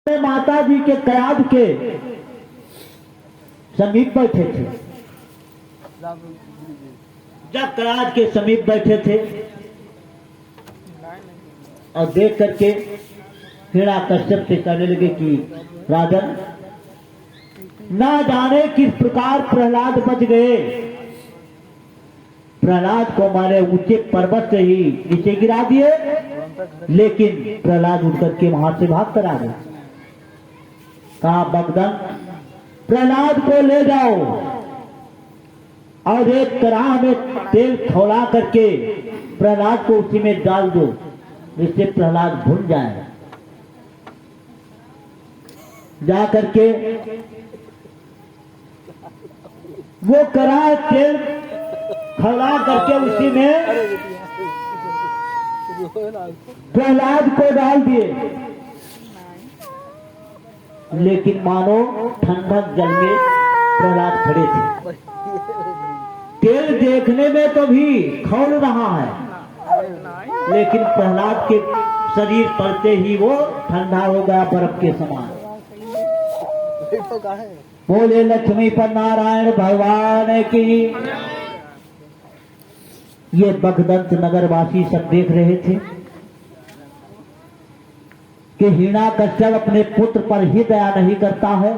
माता जी के कयाद के समीप बैठे थे। जब कयाद के समीप बैठे थे और देख करके हिरण्यकश्यप से कहने लगे कि राजन, ना जाने किस प्रकार प्रहलाद बच गए। प्रहलाद को मारे ऊंचे पर्वत से ही नीचे गिरा दिए, लेकिन प्रहलाद उठ करके वहां से भाग कर आ गए। कहा, बगदन, प्रहलाद को ले जाओ और एक कड़ाह में तेल खौला करके प्रहलाद को उसी में डाल दो, जिससे प्रहलाद भून जाए। जा करके वो कड़ाह तेल खौला करके उसी में प्रहलाद को डाल दिए, लेकिन मानो ठंडक जल में प्रहलाद खड़े थे। तेल देखने में तो भी खौल रहा है, लेकिन प्रहलाद के शरीर पड़ते ही वो ठंडा हो गया बर्फ के समान। बोले लक्ष्मी पर नारायण भगवान की। ये बगदंत नगरवासी सब देख रहे थे कि हिरण्यकश्यप अपने पुत्र पर ही दया नहीं करता है,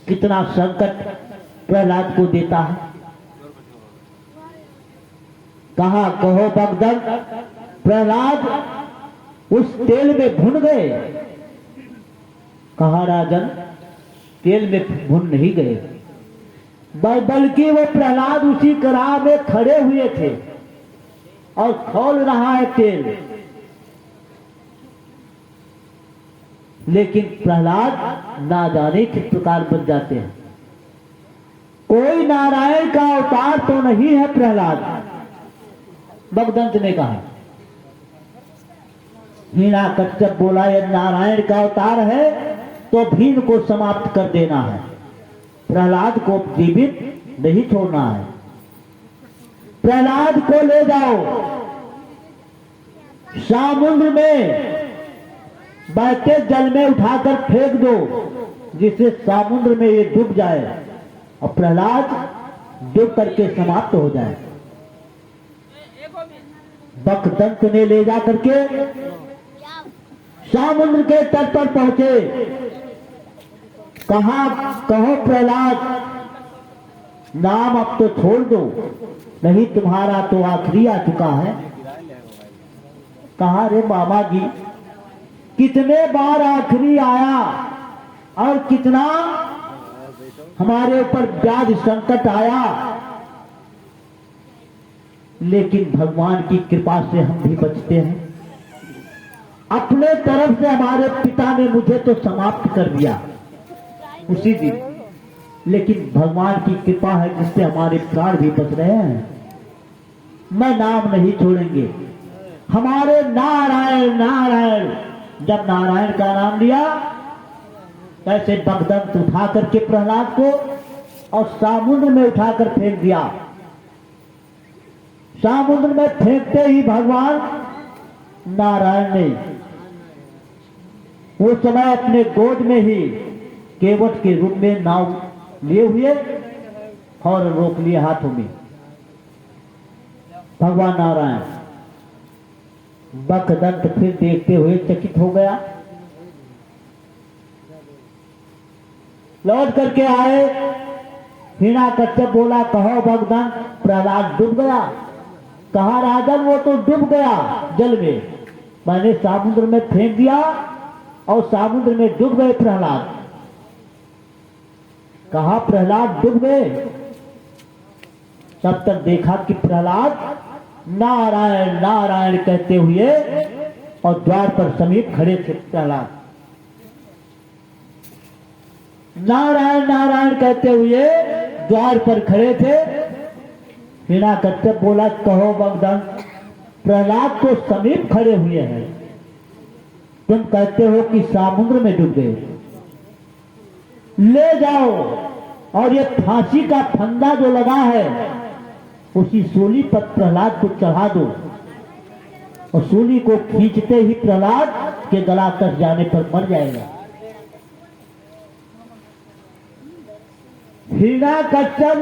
कितना संकट प्रहलाद को देता है। कहा, कहो बगदंत, प्रहलाद उस तेल में भुन गए। कहा, राजन, तेल में भुन नहीं गए, बल्कि वो प्रहलाद उसी कड़ाह में खड़े हुए थे और खौल रहा है तेल, लेकिन प्रहलाद ना जाने किस प्रकार बन जाते हैं। कोई नारायण का अवतार तो नहीं है प्रहलाद, बगदंत ने कहा। हिरण्यकश्यप बोला, यह नारायण का अवतार है तो भीम को समाप्त कर देना है, प्रहलाद को जीवित नहीं छोड़ना है। प्रहलाद को ले जाओ, समुद्र में बहते जल में उठाकर फेंक दो, जिससे समुद्र में ये डूब जाए और प्रहलाद डूब करके समाप्त हो जाए। बगदंत ने ले जा करके समुद्र के तट पर पहुंचे। कहा, कहो प्रहलाद, नाम अब तो छोड़ दो, नहीं तुम्हारा तो आखिरी आ चुका है। कहा, रे मामा जी, कितने बार आखिरी आया और कितना हमारे ऊपर व्याधि संकट आया, लेकिन भगवान की कृपा से हम भी बचते हैं। अपने तरफ से हमारे पिता ने मुझे तो समाप्त कर दिया उसी दिन, लेकिन भगवान की कृपा है जिससे हमारे प्राण भी बच रहे हैं। मैं नाम नहीं छोड़ेंगे, हमारे नारायण नारायण। जब नारायण का नाम लिया, ऐसे बगदंत उठा करके प्रहलाद को और समुद्र में उठाकर फेंक दिया। समुद्र में फेंकते ही भगवान नारायण ने उस समय अपने गोद में ही केवट के रूप में नाव लिए हुए और रोक लिए हाथों में। भगवान नारायण बगदंत फिर देखते हुए चकित हो गया, लौट करके आए। हिरण्यकश्यप बोला, कहो बगदंत, प्रहलाद डूब गया। कहा, राजन, वो तो डूब गया जल में, मैंने समुद्र में फेंक दिया और समुद्र में डूब गए प्रहलाद। कहा, प्रहलाद डूब गए। तब तक देखा कि प्रहलाद नारायण नारायण कहते हुए और द्वार पर समीप खड़े थे। प्रहलाद नारायण नारायण कहते हुए द्वार पर खड़े थे। हिरण्यकश्यप बोला, कहो बगदंत, प्रहलाद तो समीप खड़े हुए हैं, तुम कहते हो कि समुद्र में डूब गए। ले जाओ और ये फांसी का फंदा जो लगा है उसी सूली पर प्रहलाद को चढ़ा दो। और सूली को खींचते ही प्रहलाद के गला कस जाने पर मर जाएगा। हिरण्याकश्यप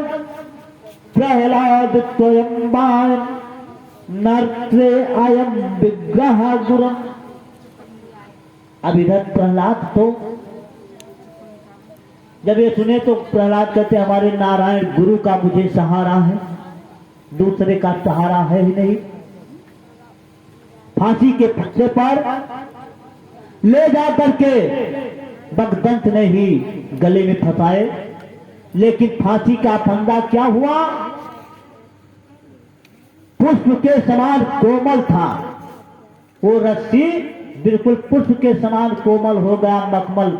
प्रहलाद स्वयंबाय नर्ते अयम विग्रह गुरम। अब इधर प्रहलाद तो जब ये सुने तो प्रहलाद कहते हमारे नारायण गुरु का मुझे सहारा है, दूसरे का सहारा है ही नहीं। फांसी के फंदे पर ले जा करके बगदंत ने ही गले में फंसाए, लेकिन फांसी का फंदा क्या हुआ, पुष्प के समान कोमल था। वो रस्सी बिल्कुल पुष्प के समान कोमल हो गया, मखमल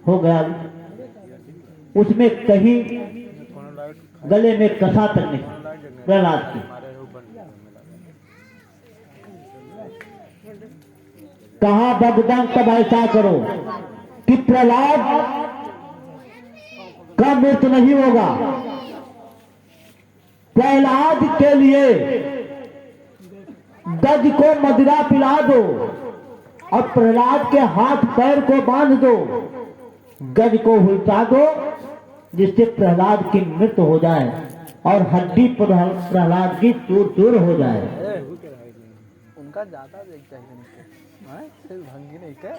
हो गया, उसमें कहीं गले में कसा तक नहीं प्रहलाद की। कहा बगदंत तब ऐसा करो कि प्रहलाद का मृत्यु नहीं होगा, प्रहलाद के लिए गज को मदिरा पिला दो और प्रहलाद के हाथ पैर को बांध दो, गज को उल्टा दो, जिससे प्रहलाद की मृत्यु हो जाए और हड्डी प्रहलाद की चूर चूर हो जाए। उनका ज्यादा देखता है भंगी नहीं के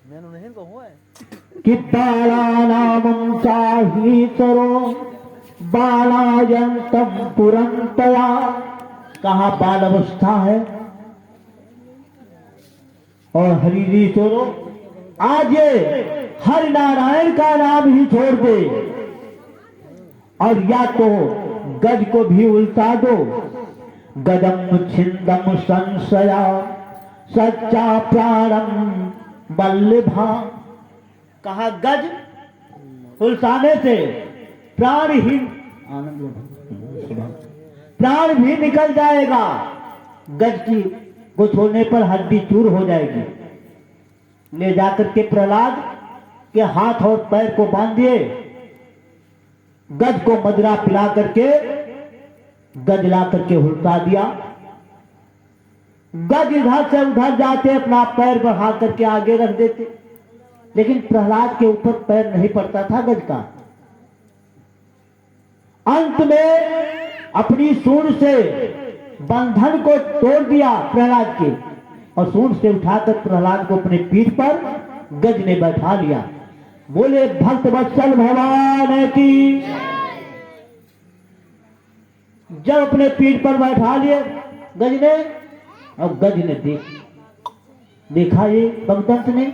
मैंने नहीं कहूँ कि बालानामं चाहीतरो बालायंतम पुरंतया। कहा बाल अवस्था है और हरिरी छोड़ो, आज ये हरि नारायण का नाम ही छोड़ दे और या तो गज को भी उल्टा दो। गदम छिंदम संशया सच्चा प्राणम बल्लभा। कहा गज उल्टाने से प्राण भी निकल जाएगा, गज की को छोड़ने पर हड्डी चूर हो जाएगी। ले जाकर के प्रहलाद के हाथ और पैर को बांध दिए, गज को मदिरा पिला करके गज ला करके उल्टा दिया। गज इधर से उधर जाते, अपना पैर बढ़ा करके आगे रख देते, लेकिन प्रहलाद के ऊपर पैर नहीं पड़ता था गज का। अंत में अपनी सूंड से बंधन को तोड़ दिया प्रहलाद के और सूंड से उठाकर प्रहलाद को अपने पीठ पर गज ने बैठा लिया। बोले भक्त वत्सल भगवान की। जब अपने पीठ पर बैठा लिए गज ने, और गज ने देखा ये बगदंत ने,